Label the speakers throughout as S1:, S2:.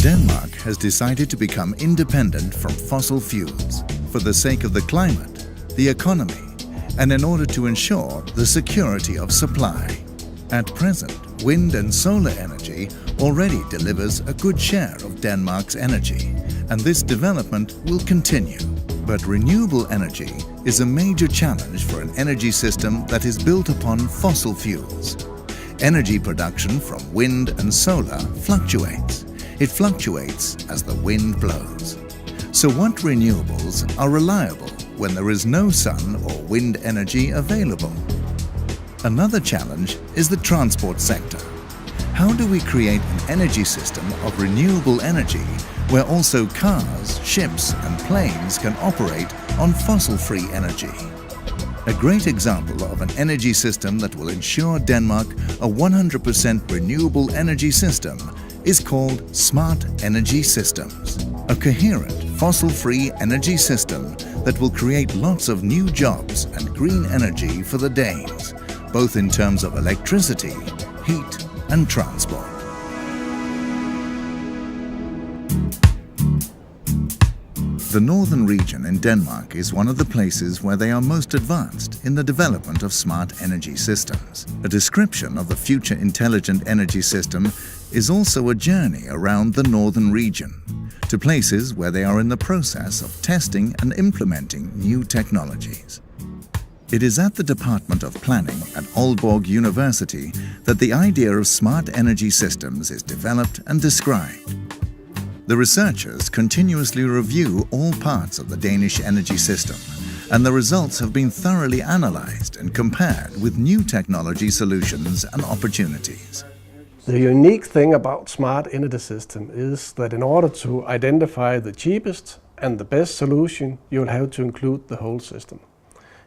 S1: Denmark has decided to become independent from fossil fuels for the sake of the climate, the economy, and in order to ensure the security of supply. At present, wind and solar energy already delivers a good share of Denmark's energy, and this development will continue. But renewable energy is a major challenge for an energy system that is built upon fossil fuels. Energy production from wind and solar fluctuates. It fluctuates as the wind blows. So what renewables are reliable when there is no sun or wind energy available? Another challenge is the transport sector. How do we create an energy system of renewable energy where also cars, ships and planes can operate on fossil-free energy? A great example of an energy system that will ensure Denmark a 100% renewable energy system is called Smart Energy Systems, a coherent fossil-free energy system that will create lots of new jobs and green energy for the Danes, both in terms of electricity, heat and transport. The northern region in Denmark is one of the places where they are most advanced in the development of smart energy systems. A description of the future intelligent energy system is also a journey around the northern region, to places where they are in the process of testing and implementing new technologies. It is at the Department of Planning at Aalborg University that the idea of smart energy systems is developed and described. The researchers continuously review all parts of the Danish energy system, and the results have been thoroughly analyzed and compared with new technology solutions and opportunities.
S2: The unique thing about smart energy system is that in order to identify the cheapest and the best solution, you'll have to include the whole system.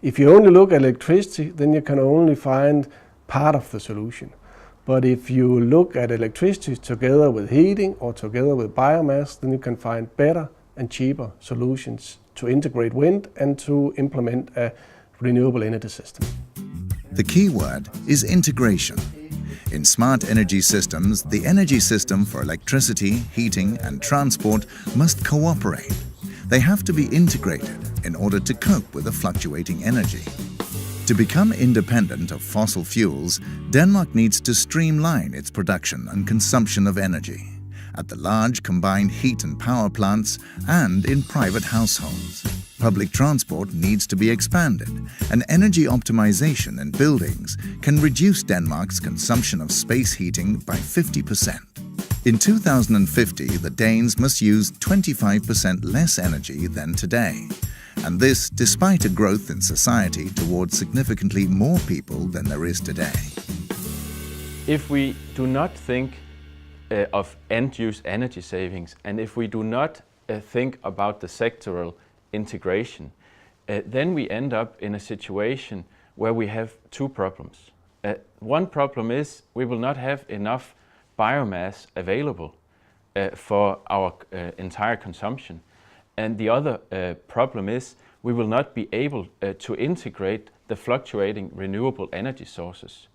S2: If you only look at electricity, then you can only find part of the solution. But if you look at electricity together with heating or together with biomass, then you can find better and cheaper solutions to integrate wind and to implement a renewable energy system.
S1: The key word is integration. In smart energy systems, the energy system for electricity, heating and transport must cooperate. They have to be integrated in order to cope with the fluctuating energy. To become independent of fossil fuels, Denmark needs to streamline its production and consumption of energy at the large combined heat and power plants and in private households. Public transport needs to be expanded, and energy optimization in buildings can reduce Denmark's consumption of space heating by 50%. In 2050, the Danes must use 25% less energy than today. And this despite a growth in society towards significantly more people than there is today.
S3: If we do not think of end-use energy savings, and if we do not think about the sectoral integration, then we end up in a situation where we have two problems. One problem is we will not have enough biomass available for our entire consumption. And the other problem is we will not be able to integrate the fluctuating renewable energy sources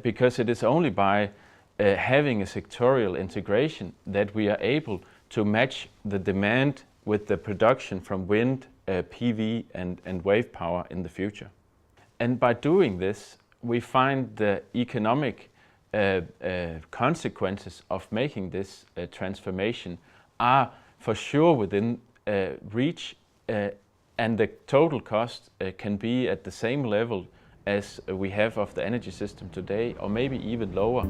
S3: because it is only by having a sectorial integration that we are able to match the demand with the production from wind, PV and wave power in the future. And by doing this, we find the economic consequences of making this transformation are for sure within reach, and the total cost can be at the same level as we have of the energy system today, or maybe even lower.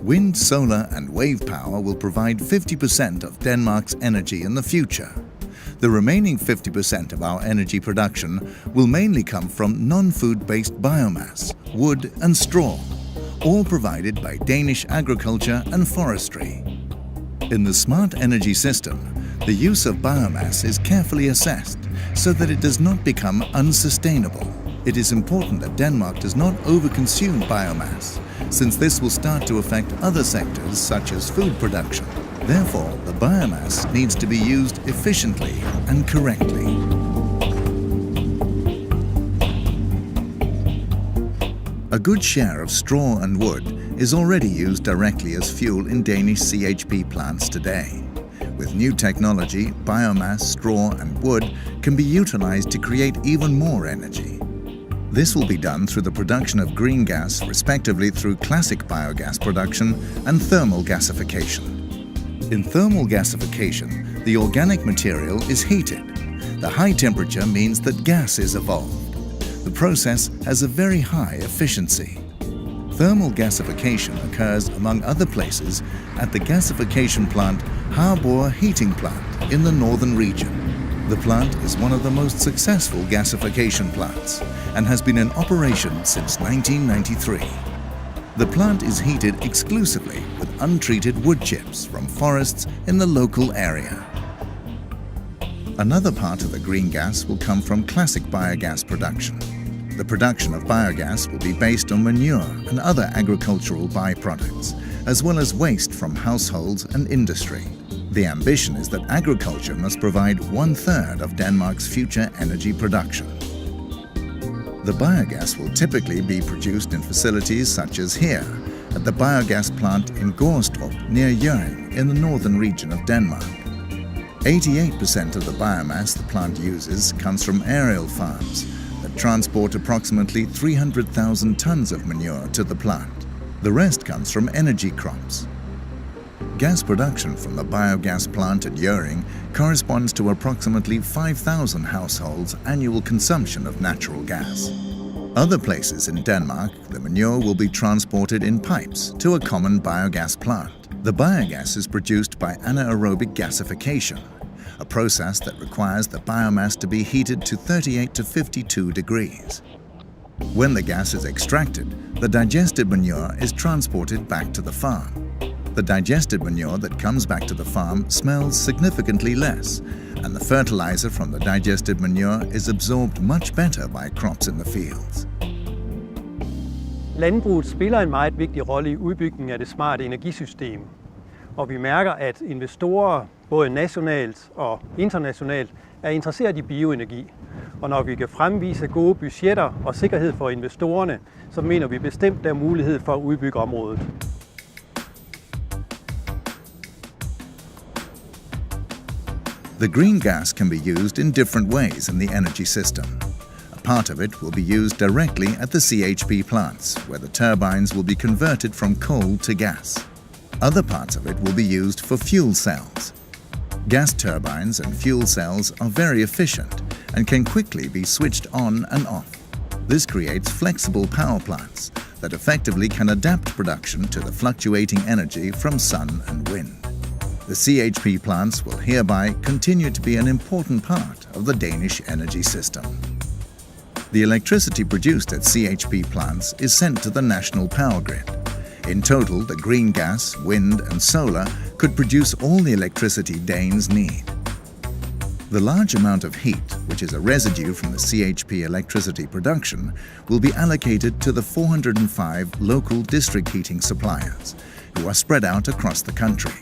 S1: Wind, solar and wave power will provide 50% of Denmark's energy in the future. The remaining 50% of our energy production will mainly come from non-food-based biomass, wood and straw, all provided by Danish agriculture and forestry. In the smart energy system, the use of biomass is carefully assessed so that it does not become unsustainable. It is important that Denmark does not overconsume biomass, since this will start to affect other sectors such as food production. Therefore, the biomass needs to be used efficiently and correctly. good share of straw and wood is already used directly as fuel in Danish CHP plants today. With new technology, biomass, straw and wood can be utilized to create even more energy. This will be done through the production of green gas, respectively through classic biogas production and thermal gasification. In thermal gasification, the organic material is heated. The high temperature means that gas is evolved. The process has a very high efficiency. Thermal gasification occurs, among other places, at the gasification plant Aalborg Heating Plant in the northern region. The plant is one of the most successful gasification plants and has been in operation since 1993. The plant is heated exclusively with untreated wood chips from forests in the local area. Another part of the green gas will come from classic biogas production. The production of biogas will be based on manure and other agricultural byproducts, as well as waste from households and industry. The ambition is that agriculture must provide 1/3 of Denmark's future energy production. The biogas will typically be produced in facilities such as here, at the biogas plant in Gårdstrup near Hjørring in the northern region of Denmark. 88% of the biomass the plant uses comes from aerial farms that transport approximately 300,000 tons of manure to the plant. The rest comes from energy crops. Gas production from the biogas plant at Hjørring corresponds to approximately 5,000 households' annual consumption of natural gas. Other places in Denmark, the manure will be transported in pipes to a common biogas plant. The biogas is produced by anaerobic gasification, a process that requires the biomass to be heated to 38 to 52 degrees. When the gas is extracted, the digested manure is transported back to the farm. The digested manure that comes back to the farm smells significantly less, and the fertilizer from the digested manure is absorbed much better by crops in the fields.
S4: Landbruget spiller en meget vigtig rolle i udbygningen af det smarte energisystem, og vi mærker, at investorer både nationalt og internationalt er interesseret i bioenergi. Og når vi kan fremvise gode budgetter og sikkerhed for investorerne, så mener vi bestemt, der er mulighed for at udbygge området.
S1: The green gas can be used in different ways in the energy system. A part of it will be used directly at the CHP plants, where the turbines will be converted from coal to gas. Other parts of it will be used for fuel cells. Gas turbines and fuel cells are very efficient and can quickly be switched on and off. This creates flexible power plants that effectively can adapt production to the fluctuating energy from sun and wind. The CHP plants will hereby continue to be an important part of the Danish energy system. The electricity produced at CHP plants is sent to the national power grid. In total, the green gas, wind and solar could produce all the electricity Danes need. The large amount of heat, which is a residue from the CHP electricity production, will be allocated to the 405 local district heating suppliers, who are spread out across the country.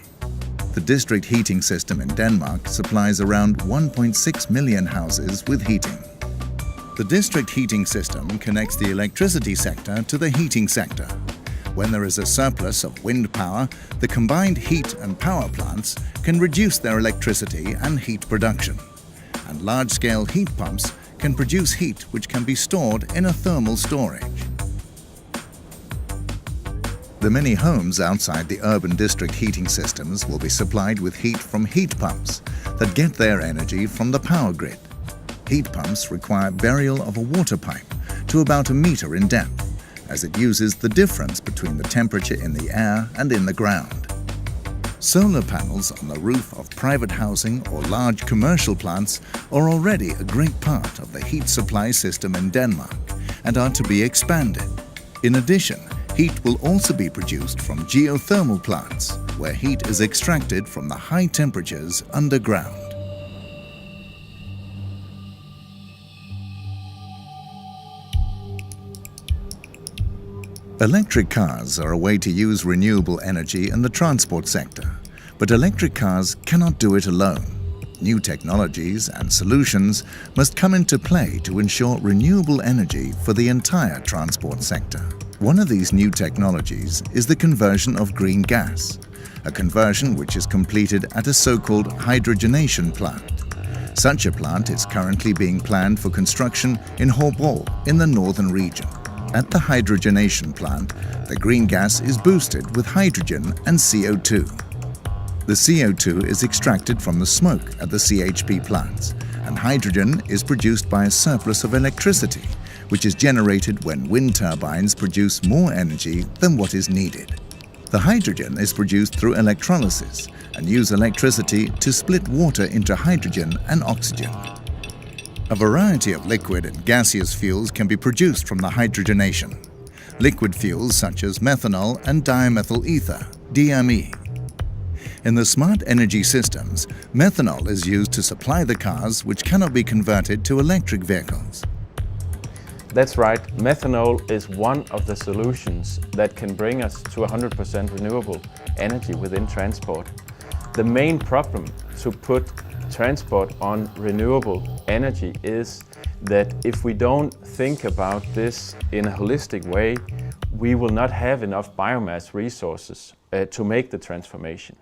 S1: The district heating system in Denmark supplies around 1.6 million houses with heating. The district heating system connects the electricity sector to the heating sector. When there is a surplus of wind power, the combined heat and power plants can reduce their electricity and heat production. And large-scale heat pumps can produce heat which can be stored in a thermal storage. The many homes outside the urban district heating systems will be supplied with heat from heat pumps that get their energy from the power grid. Heat pumps require burial of a water pipe to about 1 meter in depth, as it uses the difference between the temperature in the air and in the ground. Solar panels on the roof of private housing or large commercial plants are already a great part of the heat supply system in Denmark and are to be expanded. In addition, heat will also be produced from geothermal plants, where heat is extracted from the high temperatures underground. Electric cars are a way to use renewable energy in the transport sector, but electric cars cannot do it alone. New technologies and solutions must come into play to ensure renewable energy for the entire transport sector. One of these new technologies is the conversion of green gas, a conversion which is completed at a so-called hydrogenation plant. Such a plant is currently being planned for construction in Aalborg in the northern region. At the hydrogenation plant, the green gas is boosted with hydrogen and CO2. The CO2 is extracted from the smoke at the CHP plants, and hydrogen is produced by a surplus of electricity, which is generated when wind turbines produce more energy than what is needed. The hydrogen is produced through electrolysis and use electricity to split water into hydrogen and oxygen. A variety of liquid and gaseous fuels can be produced from the hydrogenation. Liquid fuels such as methanol and dimethyl ether, DME. In the smart energy systems, methanol is used to supply the cars which cannot be converted to electric vehicles.
S3: That's right, methanol is one of the solutions that can bring us to 100% renewable energy within transport. The main problem to put transport on renewable energy is that if we don't think about this in a holistic way, we will not have enough biomass resources to make the transformation.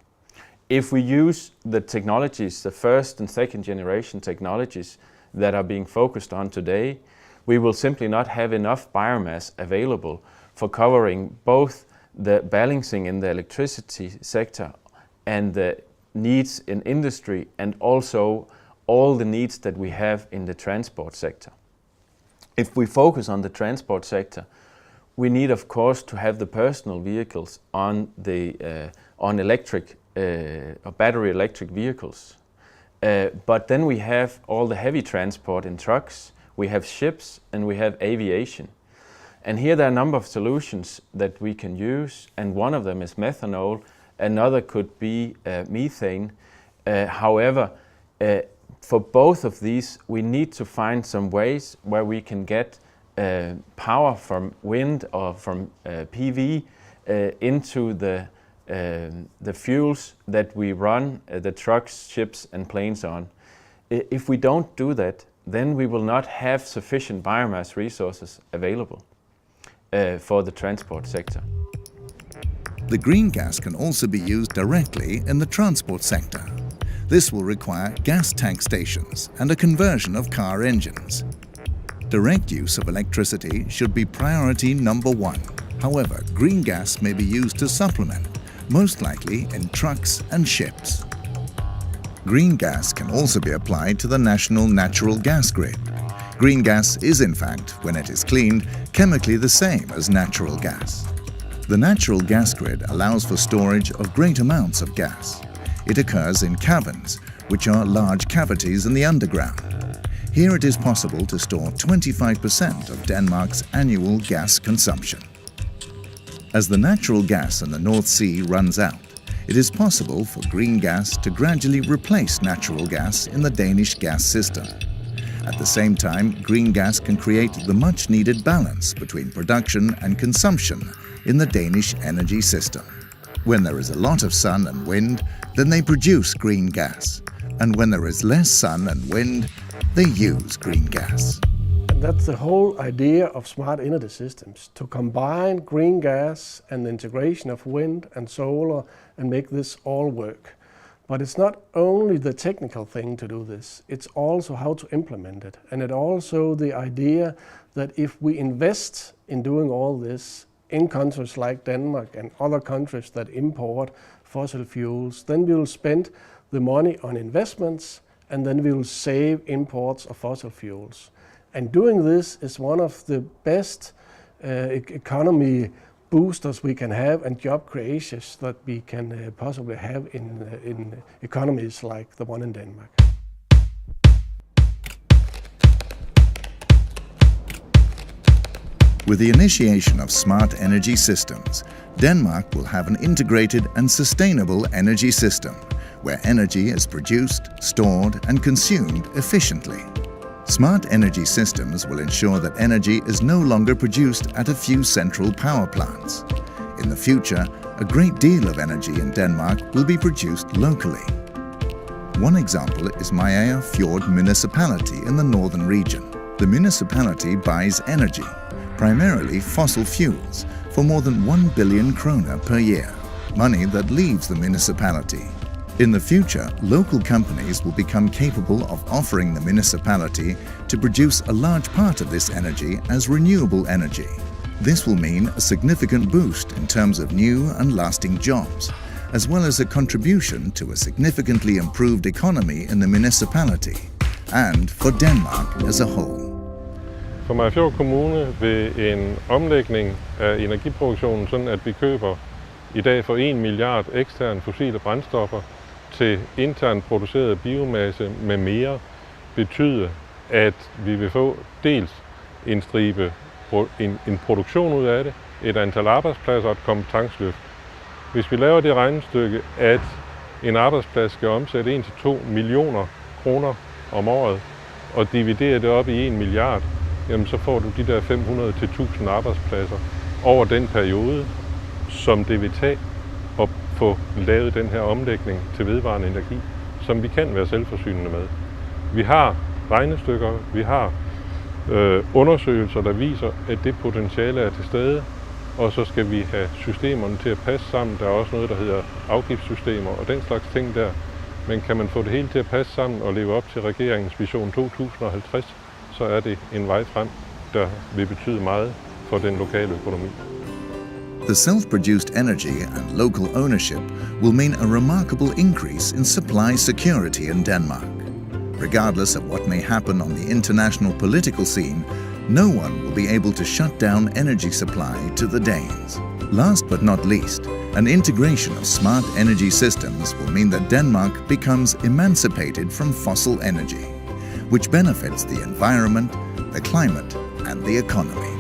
S3: If we use the technologies, the first and second generation technologies that are being focused on today, we will simply not have enough biomass available for covering both the balancing in the electricity sector and the needs in industry and also all the needs that we have in the transport sector. If we focus on the transport sector, we need of course to have the personal vehicles on electric or battery electric vehicles. But then we have all the heavy transport in trucks, we have ships and we have aviation. And here there are a number of solutions that we can use, and one of them is methanol, another could be methane. However, for both of these we need to find some ways where we can get power from wind or from PV into the fuels that we run the trucks, ships and planes on. If we don't do that, then we will not have sufficient biomass resources available for the transport sector.
S1: The green gas can also be used directly in the transport sector. This will require gas tank stations and a conversion of car engines. Direct use of electricity should be priority number one. However, green gas may be used to supplement, most likely in trucks and ships. Green gas can also be applied to the national natural gas grid. Green gas is in fact, when it is cleaned, chemically the same as natural gas. The natural gas grid allows for storage of great amounts of gas. It occurs in caverns, which are large cavities in the underground. Here it is possible to store 25% of Denmark's annual gas consumption. As the natural gas in the North Sea runs out, it is possible for green gas to gradually replace natural gas in the Danish gas system. At the same time, green gas can create the much-needed balance between production and consumption in the Danish energy system. When there is a lot of sun and wind, then they produce green gas. And when there is less sun and wind, they use green gas.
S2: And that's the whole idea of smart energy systems, to combine green gas and the integration of wind and solar and make this all work. But it's not only the technical thing to do this, it's also how to implement it. And it also the idea that if we invest in doing all this in countries like Denmark and other countries that import fossil fuels, then we will spend the money on investments and then we will save imports of fossil fuels. And doing this is one of the best economy boosters we can have and job creations that we can possibly have in economies like the one in Denmark.
S1: With the initiation of smart energy systems, Denmark will have an integrated and sustainable energy system where energy is produced, stored and consumed efficiently. Smart energy systems will ensure that energy is no longer produced at a few central power plants. In the future, a great deal of energy in Denmark will be produced locally. One example is Mariager Fjord municipality in the northern region. The municipality buys energy, primarily fossil fuels, for more than 1 billion kroner per year, money that leaves the municipality. In the future, local companies will become capable of offering the municipality to produce a large part of this energy as renewable energy. This will mean a significant boost in terms of new and lasting jobs, as well as a contribution to a significantly improved economy in the municipality and for Denmark as a whole.
S5: For Mariagerfjord Kommune vil en omlægning af energiproduktionen, sådan at vi køber i dag for 1 milliard eksterne fossile brændstoffer til internt produceret biomasse med mere, betyde, at vi vil få dels en stribe en produktion ud af det, et antal arbejdspladser og et kompetenceløft. Hvis vi laver det regnestykke, at en arbejdsplads skal omsætte 1-2 millioner kroner om året, og dividere det op i 1 milliard, jamen så får du de der 500-1000 arbejdspladser over den periode, som det vil tage at få lavet den her omlægning til vedvarende energi, som vi kan være selvforsynende med. Vi har regnestykker, vi har undersøgelser, der viser, at det potentiale er til stede, og så skal vi have systemerne til at passe sammen. Der er også noget, der hedder afgiftssystemer og den slags ting der. Men kan man få det hele til at passe sammen og leve op til regeringens vision 2050, så er det en vej frem, der vil betyde meget for den lokale økonomi.
S1: The self-produced energy and local ownership will mean a remarkable increase in supply security in Denmark. Regardless of what may happen on the international political scene, no one will be able to shut down energy supply to the Danes. Last but not least, an integration of smart energy systems will mean that Denmark becomes emancipated from fossil energy, which benefits the environment, the climate, and the economy.